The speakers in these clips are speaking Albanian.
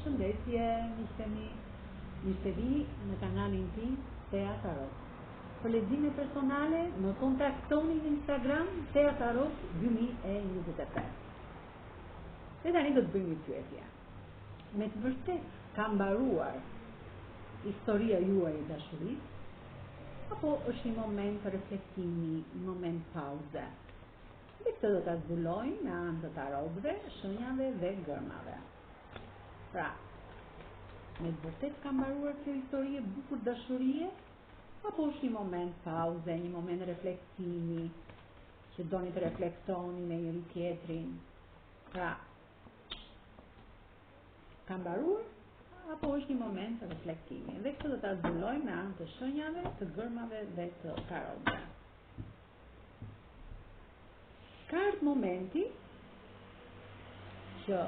Përshëndetje, miqtemi, mirë vi në kanalin tim Thea Tarot. Për lexime personale, më kontaktoni në Instagram Thea Tarot 2023. Dhe tani do të bëjmë një pyetje. Me të vërtet ka mbaruar historia juaj e dashurisë, apo është një moment reflektimi, një moment pauze? Dhe këtë do ta zbulojmë me anë të tarotëve, shenjave dhe gërmave. Pra, me të vërtet ka mbaruar kjo histori e bukur dashurie, apo është një moment pauze, një moment reflektimi, që doni të reflektoni me njëri tjetrin? Pra, ka mbaruar, apo është një moment reflektimi? Dhe këtë do ta zbulojmë me anë të shenjave, të gërmave dhe të tarotëve. Ka ardhur momenti që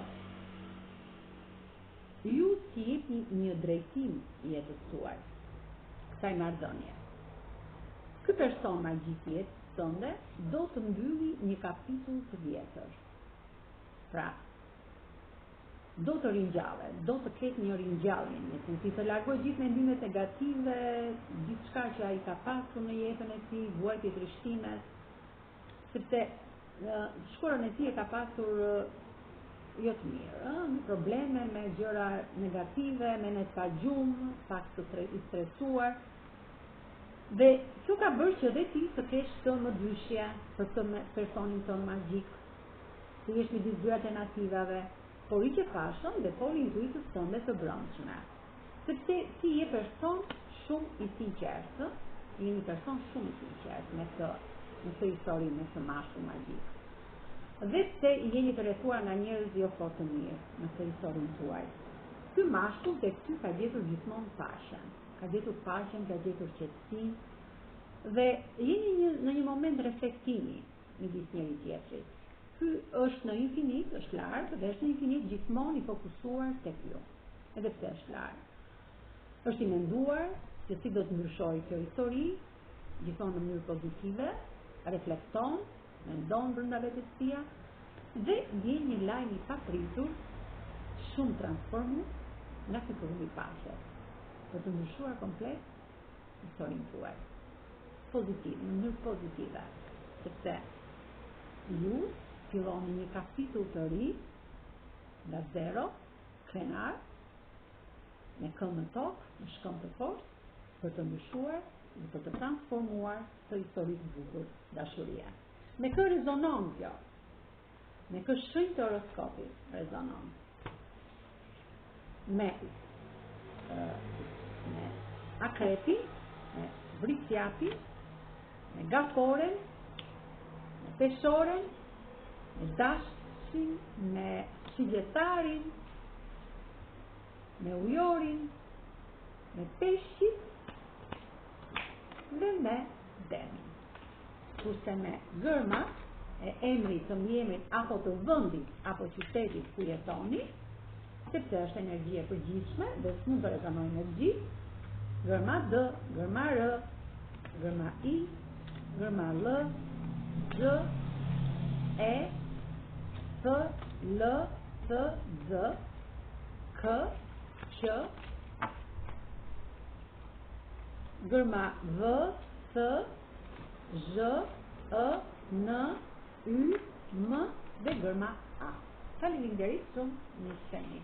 ju t'i jepni një drejtim jetës tuaj, kësaj marrëdhënie. Ky person magjik i jetës tënde do të mbylli një kapitull të vjetër. Pra, do të ringjallet, do të ketë një ringjallje, në sensi të largoj gjithë mendimet negative, diçka që ai ka pasur në jetën e tij, vuajtje trishtimet, sepse shkurën e tij e ka pasur jo të mirë, probleme me gjëra negative, me ne pa gjumë, pak të stresuar. Dhe kjo ka bërë që dhe ti të kesh të mëdyshje për të personin tënd magjik, të jesh midis dy alternativave, por i që pashën dhe por intuitës tënde të brendshme. Sepse ti je person shumë i sinqertë, je një person shumë i sinqertë me këtë histori, me këtë mashkull magjik. Dhe pse jeni të rrethuar nga njerëz jo fort të mirë në këtë historinë tuaj. Ky mashkull tek ty ka gjetur gjithmonë paqen, ka gjetur qetësinë dhe jeni në një moment reflektimi midis njëri tjetrit. Ky është në infinit, është larg dhe është në infinit gjithmonë i fokusuar tek ju. Edhe pse është larg. Është i menduar se si do të ndryshojë kjo histori, gjithmonë në mënyrë pozitive, reflekton, mendon brenda vetes tia dhe vjen një lajm i papritur, shumë transformues nga ky kurum i paqes, për të ndryshuar komplet historinë tuaj. Pozitiv, në mënyrë pozitive, sepse ju filloni një kapitull të ri, nga zero, krenar, me këmbë në tokë, me shkëmbë të fortë, për të ndryshuar dhe për të transformuar këtë histori të bukur dashurie. Me kë rezonon kjo? Me kë shenjë të horoskopit rezonon? Me akrepin, me vricjapin, me gaforen, me peshoren, me dashsin, me shigjetarin, me ujorin, me peshqit dhe me denin. Kurse me gërmat e emrit, të mjemrit apo të vendit apo qytetit ku jetoni, sepse është energji e përgjithshme dhe s'mund të rezonojë me gjithë, gërma D, gërma R, gërma I, gërma L, Z, E, F, L, T, Z, K, Q, gërma V, T, Zh, E, N, Y, M dhe gërma A. Faleminderit shumë, miqtemi.